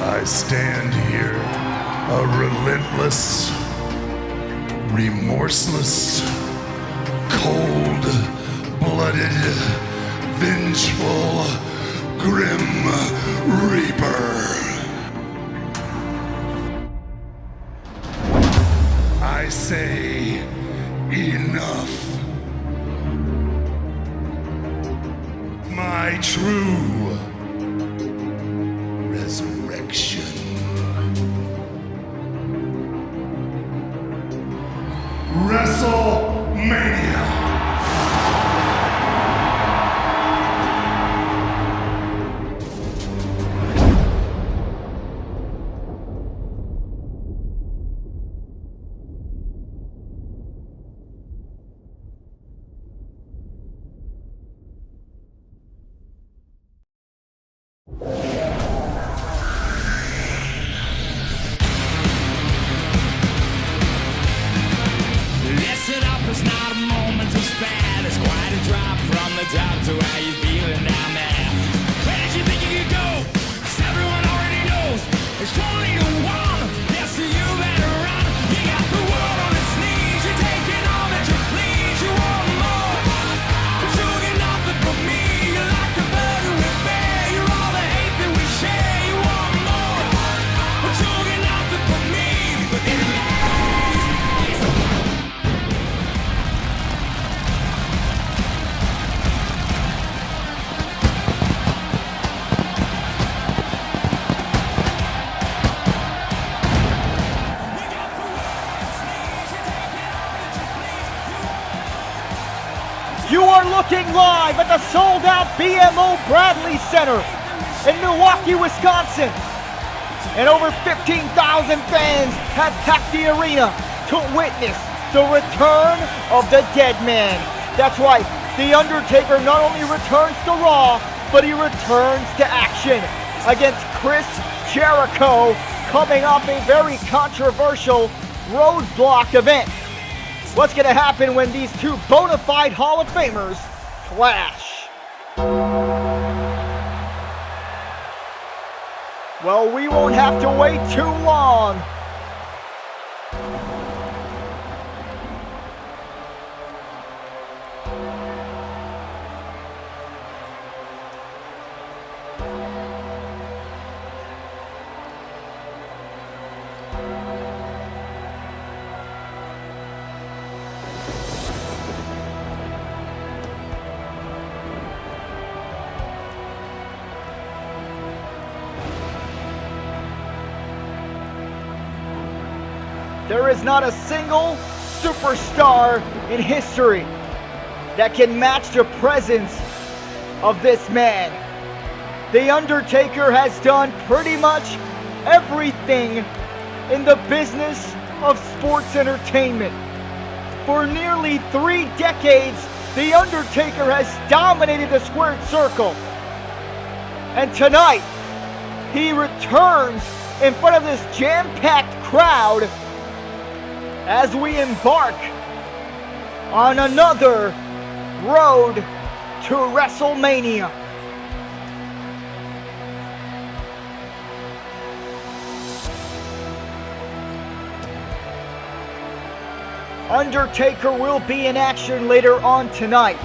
I stand here, a relentless, remorseless, cold-blooded, vengeful, grim reaper. I say enough. My true resurrection. WrestleMania. Listen up, it's not a moment to spare. It's quite a drop from the top to how you feeling down there. Where did you think you could go? 'Cause everyone already knows it's only a one. Yes, so you better run. You got the world on its knees. You're taking all that you please. You want more, but you get nothing from me. You're like a burden we bear. You're all the hate that we share. You want more, but you get nothing from me. But then You are looking live at the sold-out BMO Bradley Center in Milwaukee, Wisconsin. And over 15,000 fans have packed the arena to witness the return of the dead man. That's right, The Undertaker not only returns to Raw, but he returns to action against Chris Jericho, coming off a very controversial roadblock event. What's going to happen when these two bona fide Hall of Famers clash? Well, we won't have to wait too long. There is not a single superstar in history that can match the presence of this man. The Undertaker has done pretty much everything in the business of sports entertainment. For nearly 3 decades, The Undertaker has dominated the squared circle. And tonight, he returns in front of this jam-packed crowd as we embark on another road to WrestleMania. Undertaker will be in action later on tonight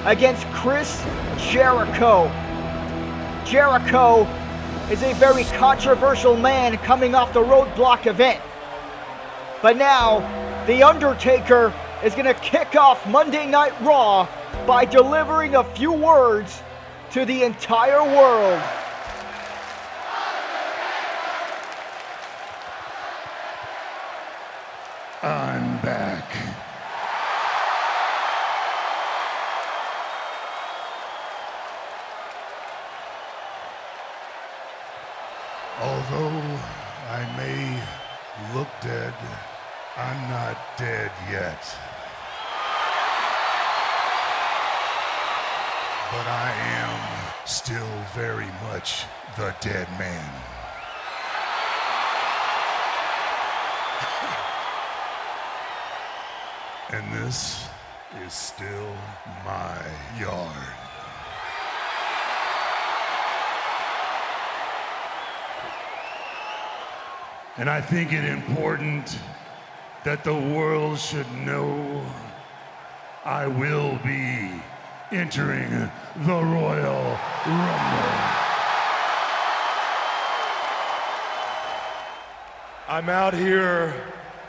against Chris Jericho. Jericho is a very controversial man coming off the roadblock event. But now, The Undertaker is going to kick off Monday Night Raw by delivering a few words to the entire world. I'm back. Although I may look dead, I'm not dead yet. But I am still very much the dead man. And this is still my yard. And I think it important that the world should know I will be entering the Royal Rumble. I'm out here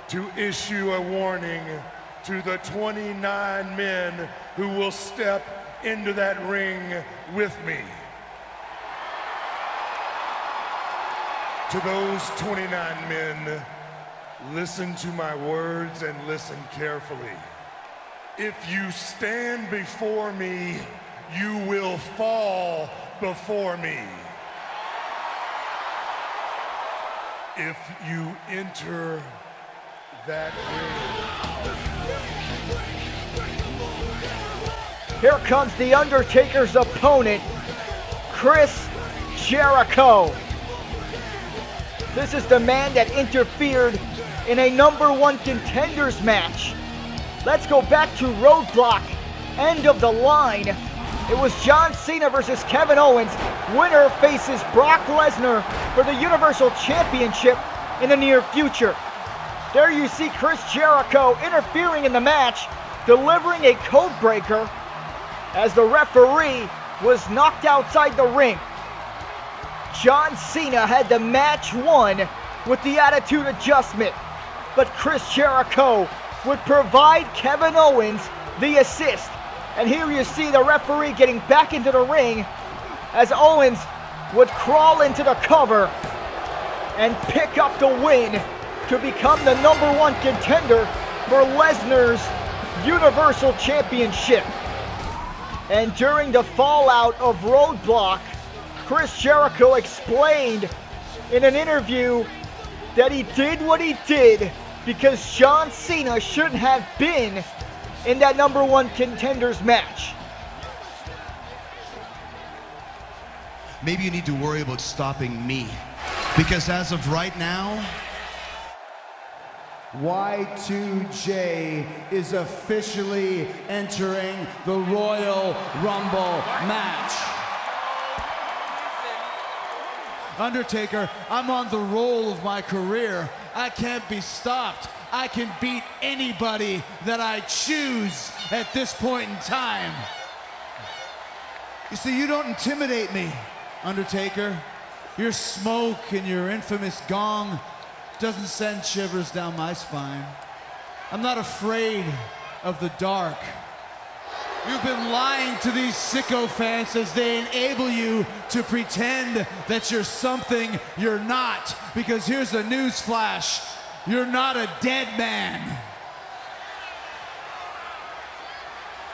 to issue a warning to the 29 men who will step into that ring with me. To those 29 men, listen to my words and listen carefully. If you stand before me, you will fall before me. If you enter that ring. Here comes the Undertaker's opponent, Chris Jericho. This is the man that interfered in a #1 contenders match. Let's go back to Roadblock, end of the line. It was John Cena versus Kevin Owens. Winner faces Brock Lesnar for the Universal Championship in the near future. There you see Chris Jericho interfering in the match, delivering a code breaker as the referee was knocked outside the ring. John Cena had the match won with the attitude adjustment, but Chris Jericho would provide Kevin Owens the assist. And here you see the referee getting back into the ring as Owens would crawl into the cover and pick up the win to become the #1 contender for Lesnar's Universal Championship. And during the fallout of Roadblock, Chris Jericho explained in an interview that he did what he did because John Cena shouldn't have been in that #1 contenders match. Maybe you need to worry about stopping me, because as of right now, Y2J is officially entering the Royal Rumble match. Undertaker, I'm on the roll of my career. I can't be stopped. I can beat anybody that I choose at this point in time. You see, you don't intimidate me, Undertaker. Your smoke and your infamous gong doesn't send shivers down my spine. I'm not afraid of the dark. You've been lying to these sycophants as they enable you to pretend that you're something you're not. Because here's a news flash. You're not a dead man.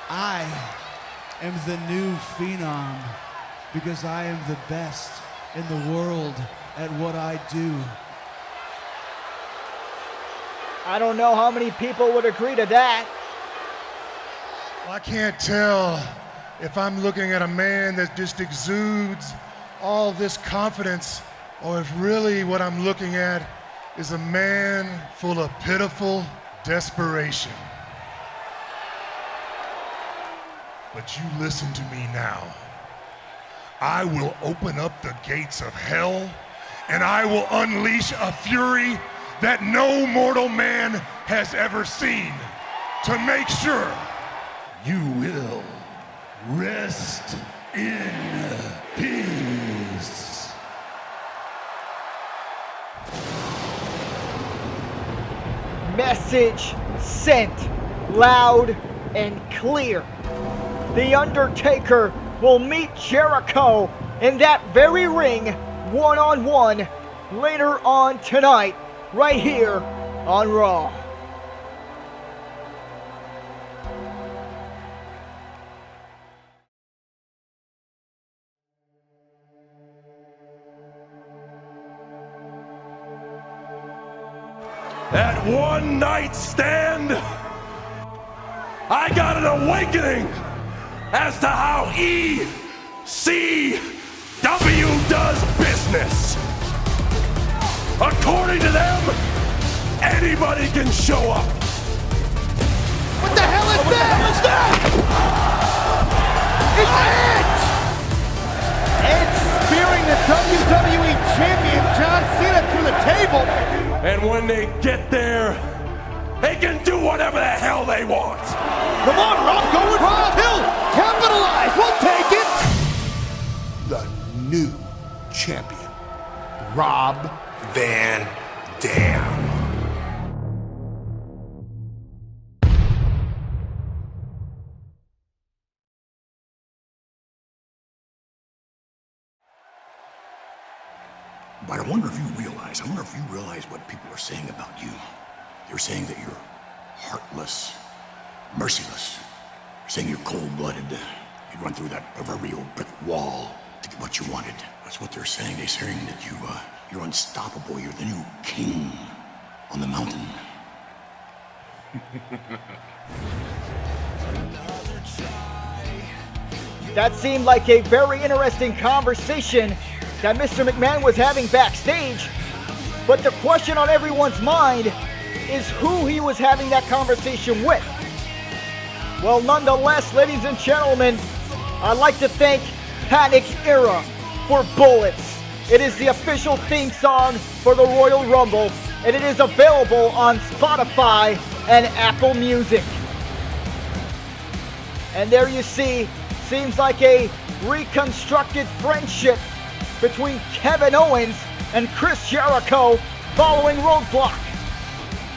I am the new phenom because I am the best in the world at what I do. I don't know how many people would agree to that. Well, I can't tell if I'm looking at a man that just exudes all this confidence, or if really what I'm looking at is a man full of pitiful desperation. But you listen to me now. I will open up the gates of hell, and I will unleash a fury that no mortal man has ever seen, to make sure you will rest in peace. Message sent loud and clear. The Undertaker will meet Jericho in that very ring, one-on-one, later on tonight, right here on Raw. At one night stand, I got an awakening as to how ECW does business. According to them, anybody can show up. What the hell is that? What's that? It's it! Edge spearing the WWE champion John Cena through the table. And when they get there, they can do whatever the hell they want. Come on, Rob, going for the hill. Capitalize, we'll take it. The new champion, Rob Van Dam. But I wonder if you realize what people are saying about you. They're saying that you're heartless, merciless. They're saying you're cold-blooded. You'd run through that proverbial brick wall to get what you wanted. That's what they're saying. They're saying that you're unstoppable. You're the new king on the mountain. That seemed like a very interesting conversation that Mr. McMahon was having backstage, but the question on everyone's mind is who he was having that conversation with. Well, nonetheless, ladies and gentlemen, I'd like to thank Panic Era for Bullets. It is the official theme song for the Royal Rumble, and it is available on Spotify and Apple Music. And there you see, seems like a reconstructed friendship between Kevin Owens and Chris Jericho following Roadblock.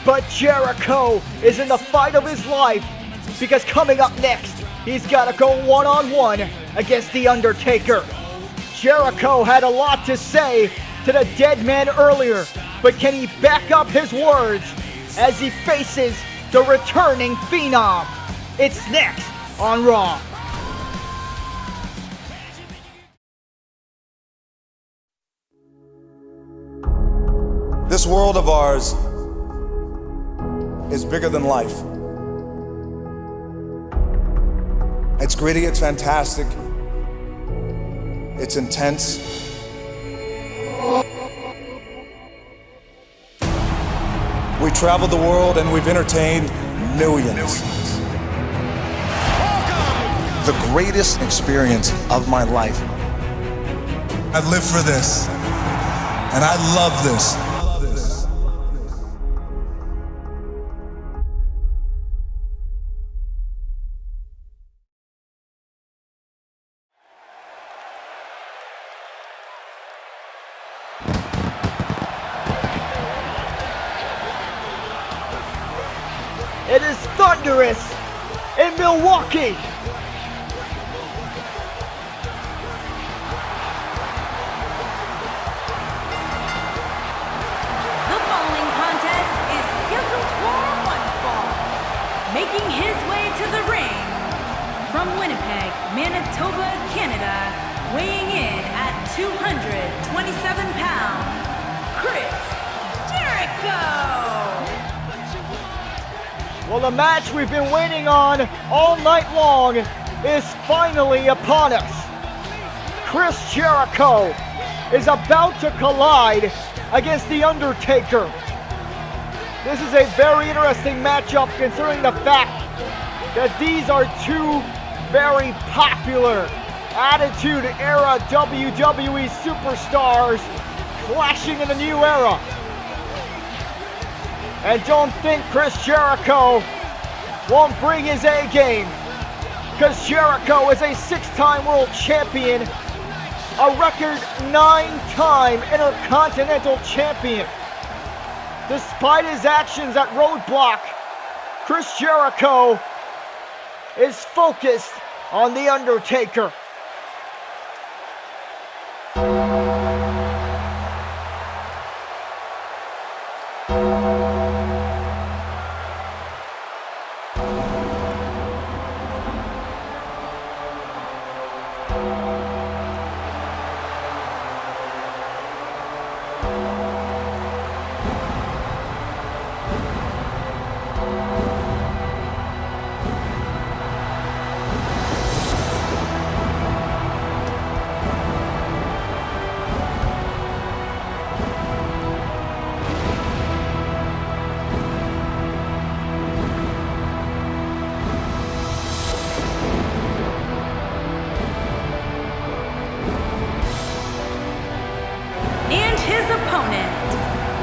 But Jericho is in the fight of his life because coming up next, he's got to go one-on-one against The Undertaker. Jericho had a lot to say to the dead man earlier, but can he back up his words as he faces the returning Phenom? It's next on Raw. This world of ours is bigger than life. It's gritty, it's fantastic, it's intense. We traveled the world and we've entertained millions. The greatest experience of my life. I live for this, and I love this. It is thunderous in Milwaukee. The following contest is scheduled for one fall. Making his way to the ring from Winnipeg, Manitoba, Canada, weighing in at 227 pounds, Chris Jericho. Well, the match we've been waiting on all night long is finally upon us. Chris Jericho is about to collide against The Undertaker. This is a very interesting matchup considering the fact that these are two very popular Attitude Era WWE superstars clashing in the new era. And don't think Chris Jericho won't bring his A game, because Jericho is a 6-time world champion, a record 9-time Intercontinental champion. Despite his actions at Roadblock, Chris Jericho is focused on The Undertaker.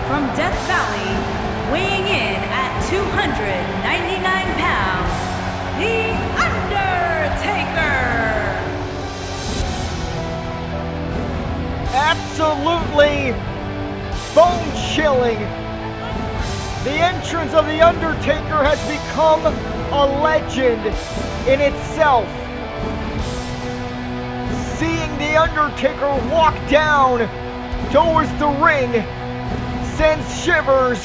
from Death Valley, weighing in at 299 pounds, The Undertaker! Absolutely bone-chilling. The entrance of The Undertaker has become a legend in itself. Seeing The Undertaker walk down towards the ring sends shivers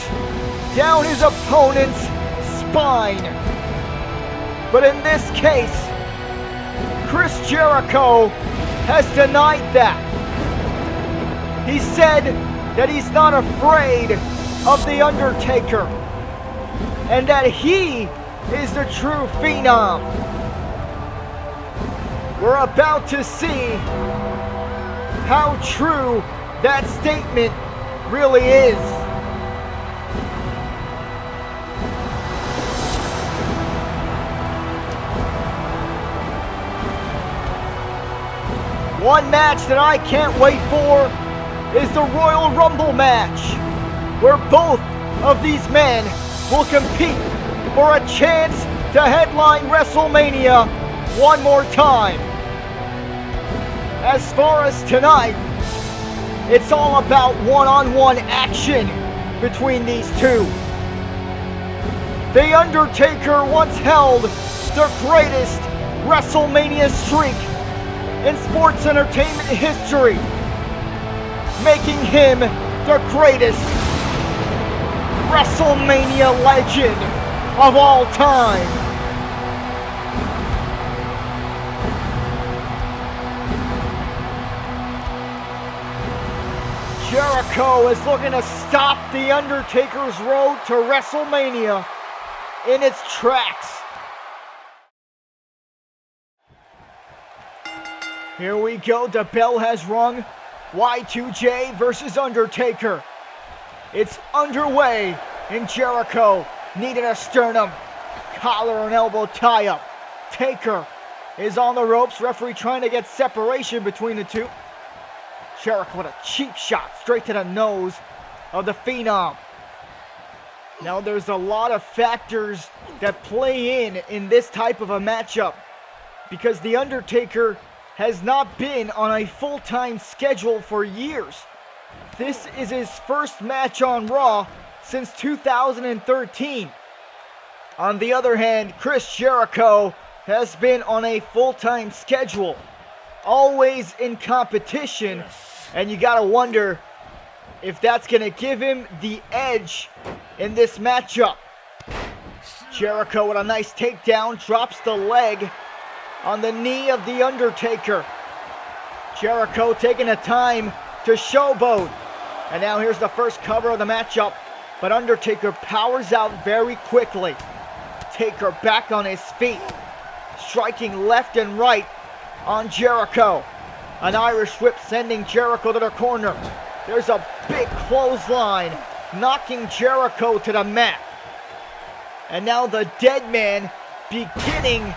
down his opponent's spine. But in this case, Chris Jericho has denied that. He said that he's not afraid of The Undertaker and that he is the true Phenom. We're about to see how true that statement really is. One match that I can't wait for is the Royal Rumble match, where both of these men will compete for a chance to headline WrestleMania one more time. As far as tonight, it's all about one-on-one action between these two. The Undertaker once held the greatest WrestleMania streak in sports entertainment history, making him the greatest WrestleMania legend of all time. Jericho is looking to stop The Undertaker's road to WrestleMania in its tracks. Here we go, the bell has rung. Y2J versus Undertaker. It's underway, and Jericho needed a sternum, collar and elbow tie-up. Taker is on the ropes, referee trying to get separation between the two. Jericho with a cheap shot straight to the nose of the Phenom. Now there's a lot of factors that play in this type of a matchup, because The Undertaker has not been on a full-time schedule for years. This is his first match on Raw since 2013. On the other hand, Chris Jericho has been on a full-time schedule, always in competition, and you gotta wonder if that's gonna give him the edge in this matchup. Jericho with a nice takedown, drops the leg on the knee of The Undertaker. Jericho taking the time to showboat. And now here's the first cover of the matchup, but Undertaker powers out very quickly. Taker back on his feet, striking left and right on Jericho. An Irish whip sending Jericho to the corner. There's a big clothesline, knocking Jericho to the mat. And now the dead man beginning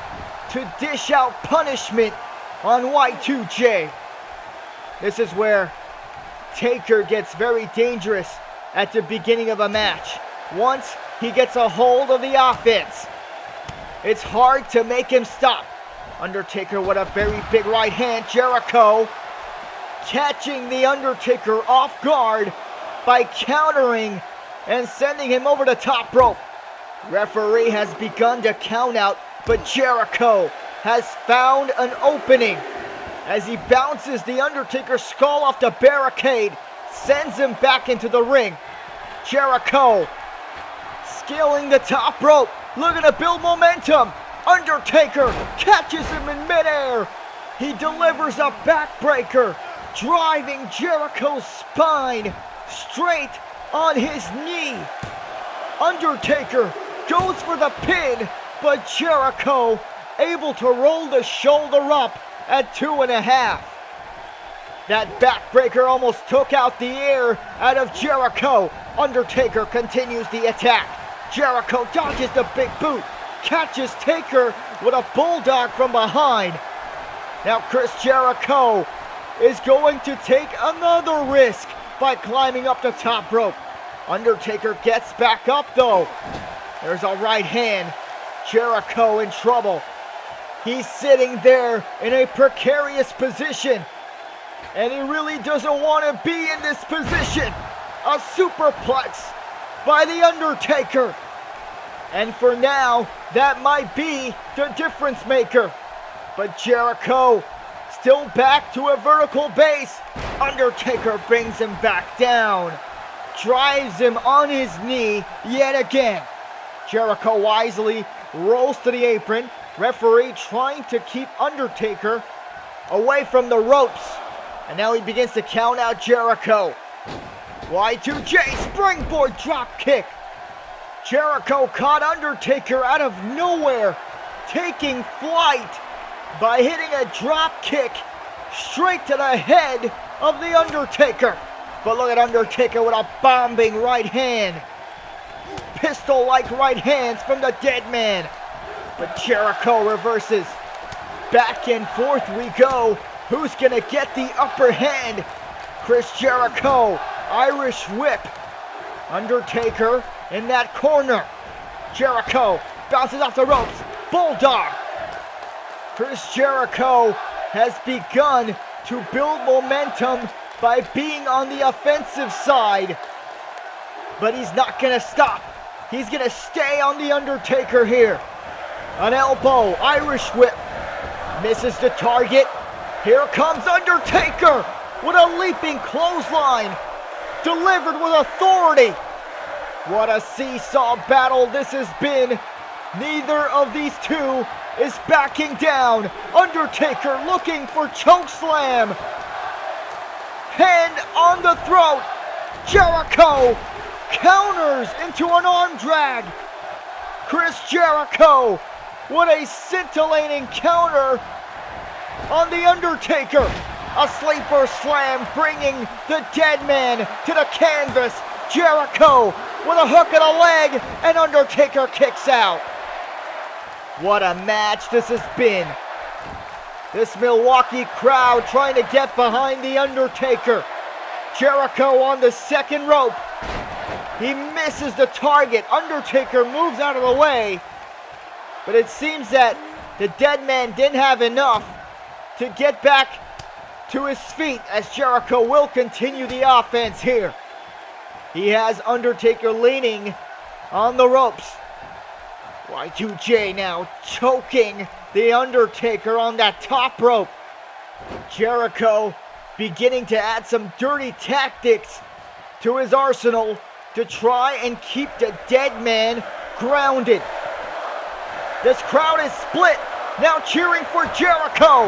to dish out punishment on Y2J. This is where Taker gets very dangerous at the beginning of a match. Once he gets a hold of the offense, it's hard to make him stop. Undertaker with a very big right hand. Jericho catching The Undertaker off guard by countering and sending him over the top rope. Referee has begun to count out, but Jericho has found an opening as he bounces The Undertaker's skull off the barricade, sends him back into the ring. Jericho scaling the top rope, looking to build momentum. Undertaker catches him in midair. He delivers a backbreaker, driving Jericho's spine straight on his knee. Undertaker goes for the pin, but Jericho able to roll the shoulder up at 2.5. That backbreaker almost took out the air out of Jericho. Undertaker continues the attack. Jericho dodges the big boot, catches Taker with a bulldog from behind. Now Chris Jericho is going to take another risk by climbing up the top rope. Undertaker gets back up though. There's a right hand. Jericho in trouble. He's sitting there in a precarious position. And he really doesn't want to be in this position. A superplex by The Undertaker. And for now, that might be the difference maker. But Jericho still back to a vertical base. Undertaker brings him back down. Drives him on his knee yet again. Jericho wisely rolls to the apron. Referee trying to keep Undertaker away from the ropes. And now he begins to count out Jericho. Y2J springboard drop kick. Jericho caught Undertaker out of nowhere, taking flight by hitting a drop kick straight to the head of The Undertaker. But look at Undertaker with a bombing right hand. Pistol-like right hands from the dead man. But Jericho reverses. Back and forth we go. Who's gonna get the upper hand? Chris Jericho, Irish whip. Undertaker in that corner. Jericho bounces off the ropes. Bulldog. Chris Jericho has begun to build momentum by being on the offensive side. But he's not gonna stop. He's gonna stay on The Undertaker here. An elbow, Irish whip. Misses the target. Here comes Undertaker with a leaping clothesline. Delivered with authority. What a seesaw battle this has been. Neither of these two is backing down. Undertaker looking for chokeslam. Hand on the throat. Jericho counters into an arm drag. Chris Jericho, what a scintillating counter on The Undertaker. A sleeper slam bringing the dead man to the canvas. Jericho with a hook and a leg, and Undertaker kicks out. What a match this has been. This Milwaukee crowd trying to get behind The Undertaker. Jericho on the second rope. He misses the target. Undertaker moves out of the way. But it seems that the dead man didn't have enough to get back to his feet, as Jericho will continue the offense here. He has Undertaker leaning on the ropes. Y2J now choking The Undertaker on that top rope. Jericho beginning to add some dirty tactics to his arsenal to try and keep the dead man grounded. This crowd is split, now cheering for Jericho.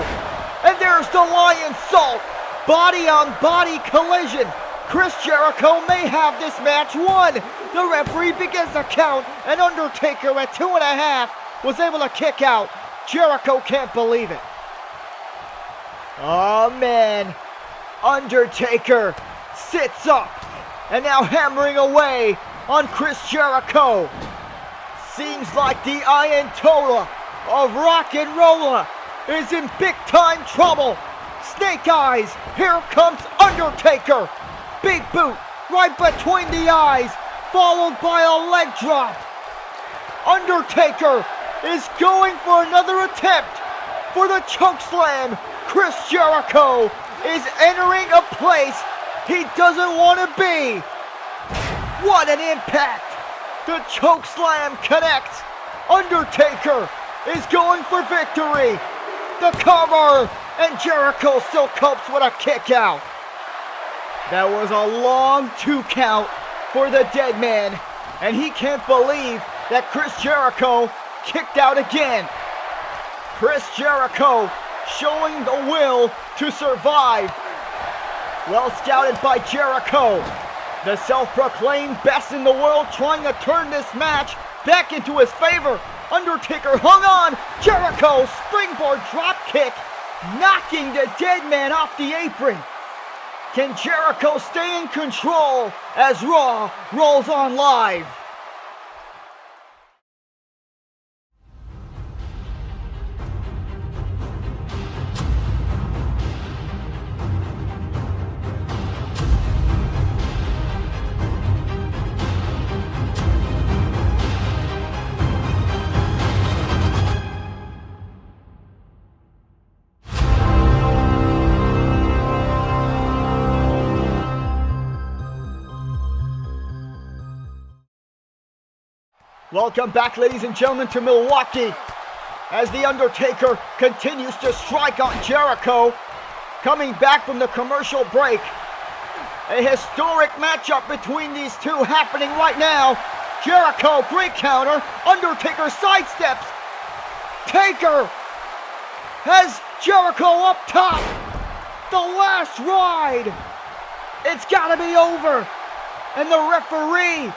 And there's the Lion Salt, body on body collision. Chris Jericho may have this match won. The referee begins the count, and Undertaker at 2.5 was able to kick out. Jericho can't believe it. Oh man, Undertaker sits up and now hammering away on Chris Jericho. Seems like the Ayatollah of Rock and Rolla is in big time trouble. Snake Eyes, here comes Undertaker. Big boot right between the eyes, followed by a leg drop. Undertaker is going for another attempt for the chokeslam. Chris Jericho is entering a place he doesn't want to be. What an impact! The chokeslam connects. Undertaker is going for victory. The cover, and Jericho still copes with a kick out. That was a long 2 count for the dead man, and he can't believe that Chris Jericho kicked out again. Chris Jericho showing the will to survive. Well scouted by Jericho. The self-proclaimed best in the world trying to turn this match back into his favor. Undertaker hung on. Jericho springboard drop kick, knocking the dead man off the apron. Can Jericho stay in control as Raw rolls on live? Welcome back, ladies and gentlemen, to Milwaukee as The Undertaker continues to strike on Jericho. Coming back from the commercial break, a historic matchup between these two happening right now. Jericho, great counter. Undertaker sidesteps. Taker has Jericho up top. The last ride. It's got to be over. And the referee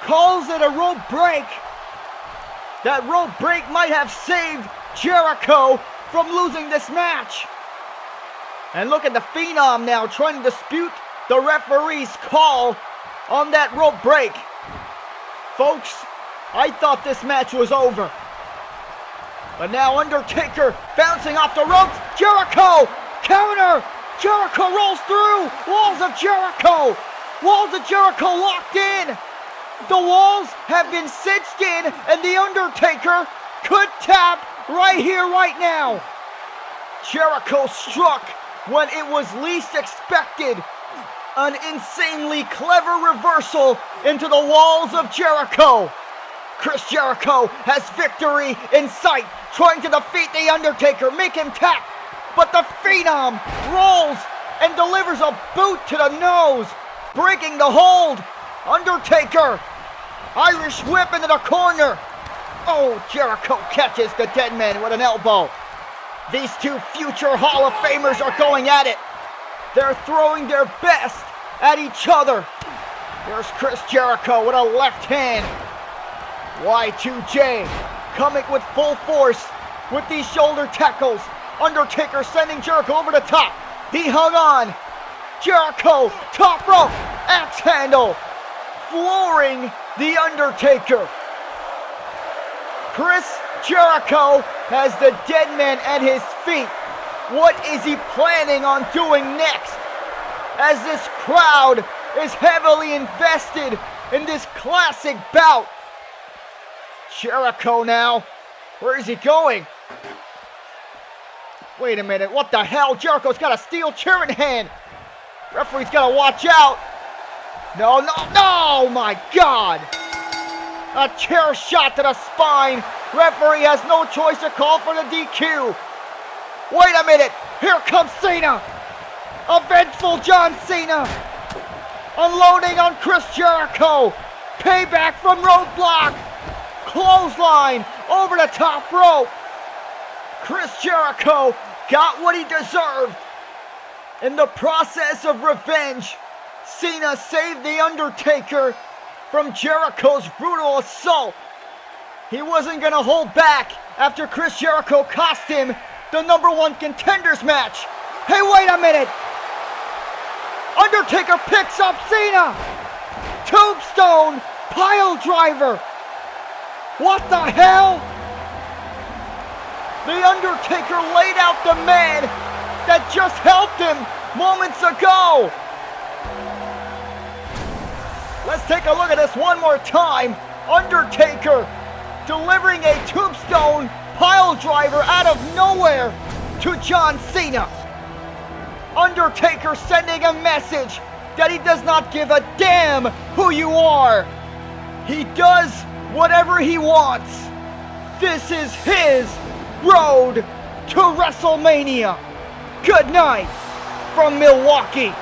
calls it a rope break. That rope break might have saved Jericho from losing this match. And look at the Phenom now trying to dispute the referee's call on that rope break. Folks, I thought this match was over. But now Undertaker bouncing off the ropes. Jericho, counter. Jericho rolls through. Walls of Jericho. Walls of Jericho locked in. The walls have been cinched in, and The Undertaker could tap right here, right now. Jericho struck when it was least expected. An insanely clever reversal into the walls of Jericho. Chris Jericho has victory in sight, trying to defeat The Undertaker, make him tap. But the Phenom rolls and delivers a boot to the nose, breaking the hold. Undertaker, Irish whip into the corner. Oh, Jericho catches the dead man with an elbow. These two future Hall of Famers are going at it. They're throwing their best at each other. Here's Chris Jericho with a left hand. Y2J coming with full force with these shoulder tackles. Undertaker sending Jericho over the top. He hung on. Jericho, top rope, axe handle, flooring The Undertaker. Chris Jericho has the dead man at his feet. What is he planning on doing next? As this crowd is heavily invested in this classic bout. Jericho now, where is he going? Wait a minute, what the hell? Jericho's got a steel chair in hand. Referee's gotta watch out. No, my God. A chair shot to the spine. Referee has no choice to call for the DQ. Wait a minute, here comes Cena. A vengeful John Cena. Unloading on Chris Jericho. Payback from roadblock. Clothesline over the top rope. Chris Jericho got what he deserved. In the process of revenge, Cena saved The Undertaker from Jericho's brutal assault. He wasn't going to hold back after Chris Jericho cost him the #1 contenders match. Hey, wait a minute. Undertaker picks up Cena. Tombstone pile driver. What the hell? The Undertaker laid out the man that just helped him moments ago. Let's take a look at this one more time. Undertaker delivering a tombstone pile driver out of nowhere to John Cena. Undertaker sending a message that he does not give a damn who you are. He does whatever he wants. This is his road to WrestleMania. Good night from Milwaukee.